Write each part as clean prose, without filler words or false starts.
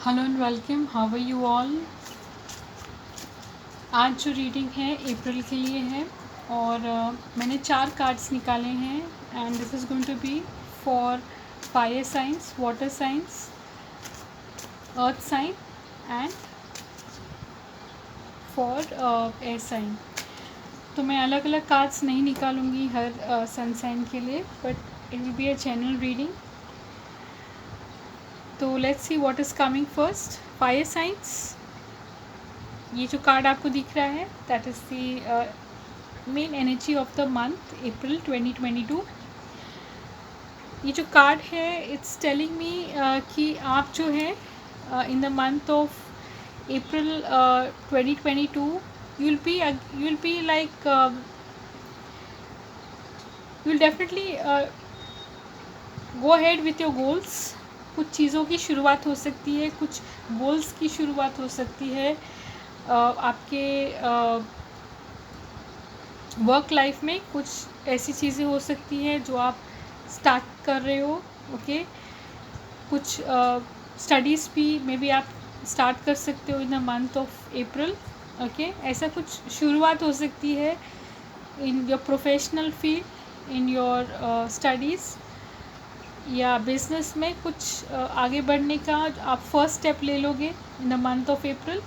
Hello and welcome, how are you all. आज जो reading है अप्रैल के लिए है और मैंने 4 कार्ड्स निकाले हैं and this is going to be for fire signs, water signs, earth sign and for air sign. तो मैं अलग अलग कार्ड्स नहीं निकालूंगी हर सन साइन के लिए, but it will be a general reading. तो let's see what is coming first. Fire signs, ये जो कार्ड आपको दिख रहा है that is the main energy of the month April 2022। ये जो कार्ड है इट्स टेलिंग मी कि आप जो है इन the month of April 2022 you'll be like you'll definitely go ahead with your goals। कुछ चीज़ों की शुरुआत हो सकती है, कुछ गोल्स की शुरुआत हो सकती है आपके वर्क लाइफ में। कुछ ऐसी चीज़ें हो सकती हैं जो आप स्टार्ट कर रहे हो, ओके। कुछ स्टडीज़ भी मे बी आप स्टार्ट कर सकते हो इन the month of April, okay. ऐसा कुछ शुरुआत हो सकती है in your professional field, in your studies या बिजनेस में कुछ आगे बढ़ने का आप फर्स्ट स्टेप ले लोगे इन the month of April.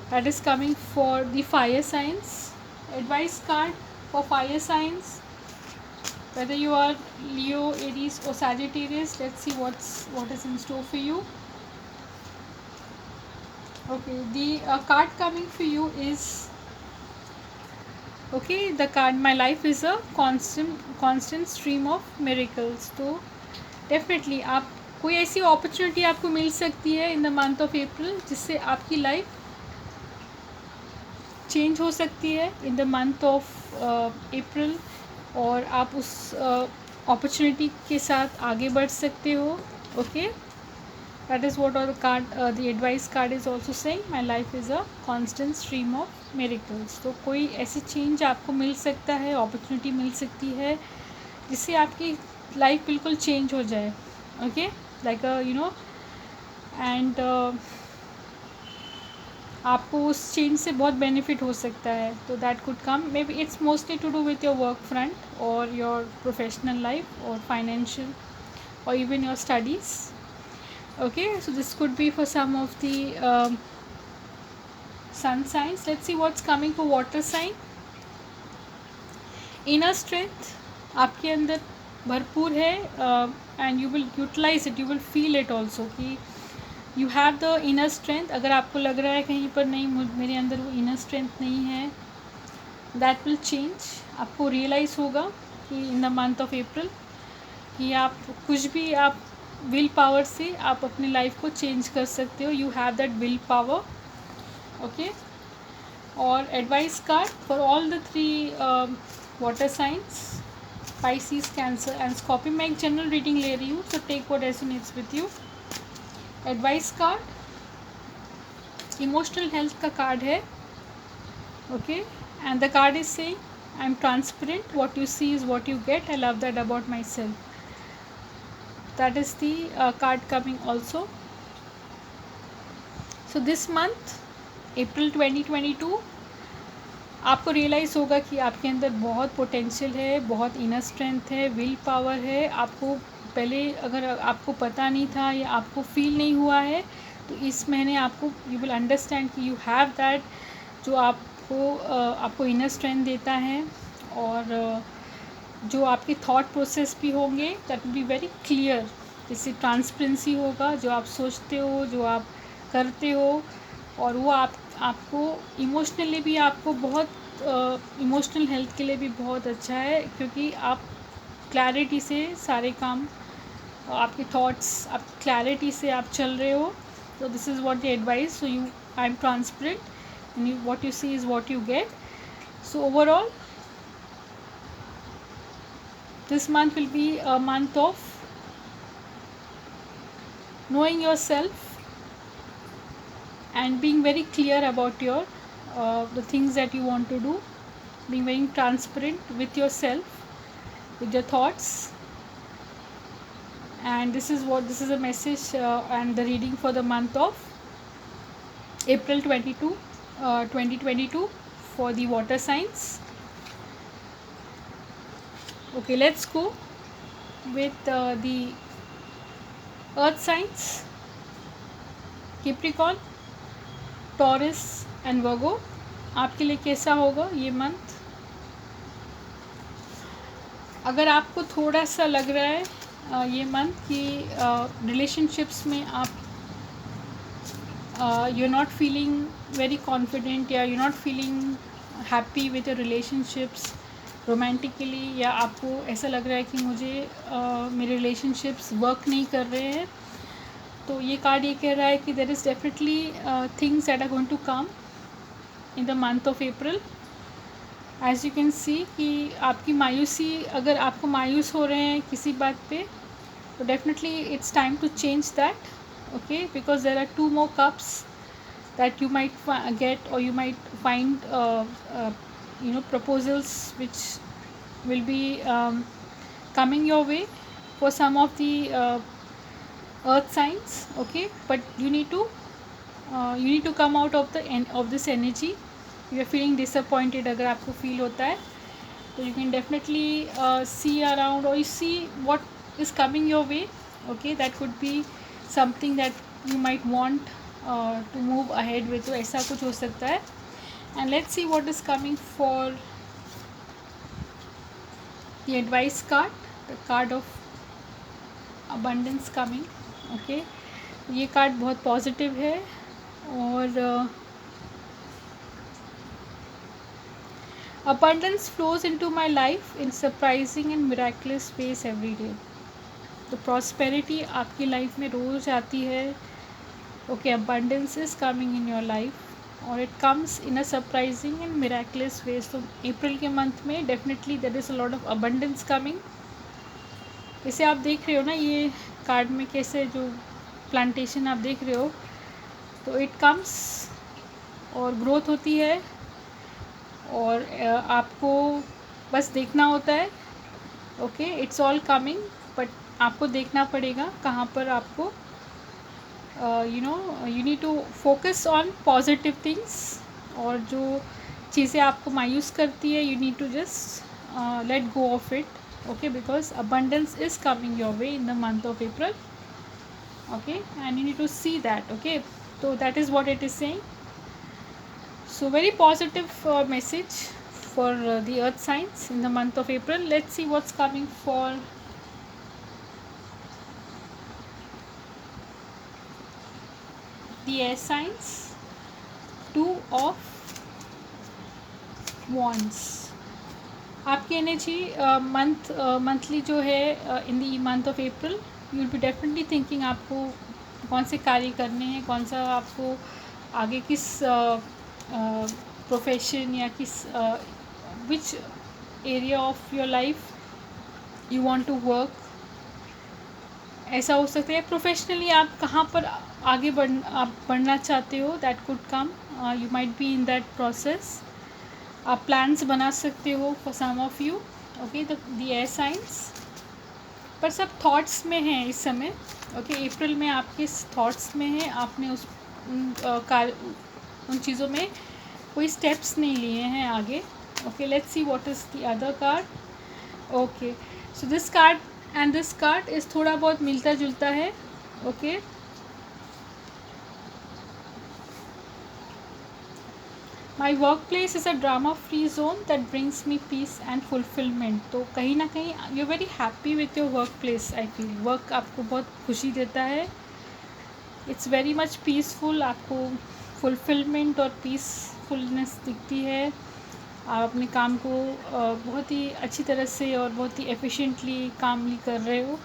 That is coming for the fire science. Advice card for fire signs, whether you are Leo, Aries or Sagittarius. Let's see what is in store for you. Okay, the card coming for you is, okay, the card my life is a constant stream of miracles। तो definitely आप कोई ऐसी opportunity आपको मिल सकती है इन the month of अप्रैल जिससे आपकी life change हो सकती है इन द मंथ ऑफ अप्रैल, और आप उस अपॉर्चुनिटी के साथ आगे बढ़ सकते हो, okay. That is what the card, the advice card is also saying my life is a constant stream of miracles. तो कोई ऐसी चेंज आपको मिल सकता है, अपॉर्चुनिटी मिल सकती है जिससे आपकी लाइफ बिल्कुल चेंज हो जाए, okay, like you know. And आपको उस चेंज से बहुत बेनिफिट हो सकता है। तो that could come, may be it's mostly to do with your work front और योर प्रोफेशनल लाइफ और financial or even your studies, okay। So this could be for some of the sun signs। Let's see what's coming for water sign। inner strength आपके अंदर भरपूर है and you will utilize it, you will feel it also कि you have the inner strength। अगर आपको लग रहा है कहीं पर नहीं, मेरे अंदर वो inner strength नहीं है, that will change। आपको realize होगा कि in the month of April कि आप कुछ भी आप विल पावर से आप अपनी लाइफ को चेंज कर सकते हो। You have that will power, okay. और advice card for all the 3 water signs, Pisces, Cancer and Scorpio. मैं एक जनरल रीडिंग ले रही हूँ, so take what resonates with you. Advice card emotional health का कार्ड है, okay. And the card is saying I am transparent, what you see is what you get, I love that about myself. That is the card coming also। So this month April 2022 आपको realise होगा कि आपके अंदर बहुत potential है, बहुत inner strength है, will power है। आपको पहले अगर आपको पता नहीं था या आपको फील नहीं हुआ है तो इस महीने आपको यू विल अंडरस्टैंड कि यू हैव दैट, जो आपको इनर स्ट्रेंथ देता है। और जो आपके थॉट प्रोसेस भी होंगे that will be very clear, जैसे ट्रांसपेरेंसी होगा, जो आप सोचते हो, जो आप करते हो। और वो आपको इमोशनली भी आपको बहुत इमोशनल हेल्थ के लिए भी बहुत अच्छा है, क्योंकि आप क्लैरिटी से सारे काम, आपके थॉट्स, आप क्लैरिटी से आप चल रहे हो। तो this is what the advice. So you I am transparent and what you see is what you get. So overall this month will be a month of knowing yourself and being very clear about your the things that you want to do, being very transparent with yourself, with your thoughts, and this is a message and the reading for the month of April 2022 for the water signs. Okay, let's go with the earth signs. Capricorn, Taurus and Virgo, आपके लिए कैसा होगा ये month? अगर आपको थोड़ा सा लग रहा है ये मंथ कि रिलेशनशिप्स में आप you are not feeling very confident या you not feeling happy with your relationships romantically, या आपको ऐसा लग रहा है कि मुझे मेरे रिलेशनशिप्स वर्क नहीं कर रहे हैं, तो ये कार्ड ये कह रहा है कि there is definitely things that are going to come in the month of April. As you can see कि आपकी मायूसी, अगर आपको मायूस हो रहे हैं किसी बात पे, तो definitely it's time to change that. Okay, because there are 2 more cups that you might get, or you might find proposals which will be coming your way for some of the earth signs. Okay, but you need to come out of this energy. You are feeling disappointed, अगर आपको feel होता है तो you can definitely see around, or you see what is coming your way. Okay, that could be something that you might want to move ahead with, तो ऐसा कुछ हो सकता है. And let's see what is coming for the advice card, the card of abundance coming. Okay, ये card बहुत positive है और abundance flows into my life in surprising and miraculous ways every day. तो प्रॉस्पेरिटी आपकी life में रोज़ आती है. Okay, abundance is coming in your life और it comes in a surprising and miraculous ways. तो अप्रैल के मंथ में definitely there is a lot of abundance coming. इसे आप देख रहे हो ना ये कार्ड में कैसे जो प्लांटेशन आप देख रहे हो, तो इट कम्स और ग्रोथ होती है और आपको बस देखना होता है. Okay, it's all coming, but आपको देखना पड़ेगा कहाँ पर आपको you need to focus on positive things, और जो चीज़ें आपको मायूस करती है you need to just let go of it. Okay, because abundance is coming your way in the month of April. Okay, and you need to see that. Okay, so that is what it is saying. So very positive message for the earth signs in the month of April. Let's see what's coming for the air signs. 2 of Wands. आपकी energy monthly जो है in the month of April, you will be definitely thinking आपको कौन से कार्य करने हैं, कौन सा आपको आगे किस प्रोफेशन या किस which area of your life you want to work. ऐसा हो सकता है प्रोफेशनली आप कहाँ पर आगे आप बढ़ना चाहते हो, that could come. You might be in that process. आप प्लान्स बना सकते हो for some of you. Okay, the air signs, पर सब थॉट्स में हैं इस समय. ओके, अप्रैल में आपके थॉट्स में है, आपने उन चीज़ों में कोई स्टेप्स नहीं लिए हैं आगे. Okay, let's see what is the other card. Okay, so this card and this card is थोड़ा बहुत मिलता जुलता है. Okay, my work place is a drama free zone that brings me peace and fulfillment. तो कहीं ना कहीं you are very happy with your work place. I feel work आपको बहुत खुशी देता है. It's very much peaceful. आपको फुलफिलमेंट और पीसफुलनेस दिखती है. आप अपने काम को बहुत ही अच्छी तरह से और बहुत ही एफिशिएंटली कामली कर रहे हो.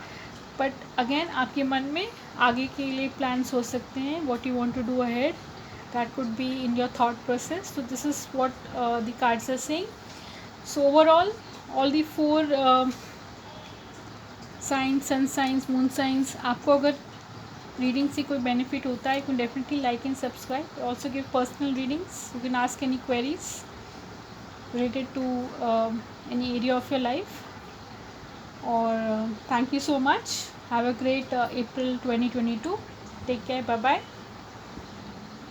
बट अगेन आपके मन में आगे के लिए प्लान्स हो सकते हैं, what you want to do ahead. That could be in your thought process. So this is what the cards are saying. So overall, all the 4 signs, sun signs, moon signs, आपको अगर reading से कोई benefit होता है, you can definitely like and subscribe. I also give personal readings. You can ask any queries related to any area of your life. Or thank you so much have a great April 2022. Take care, bye bye.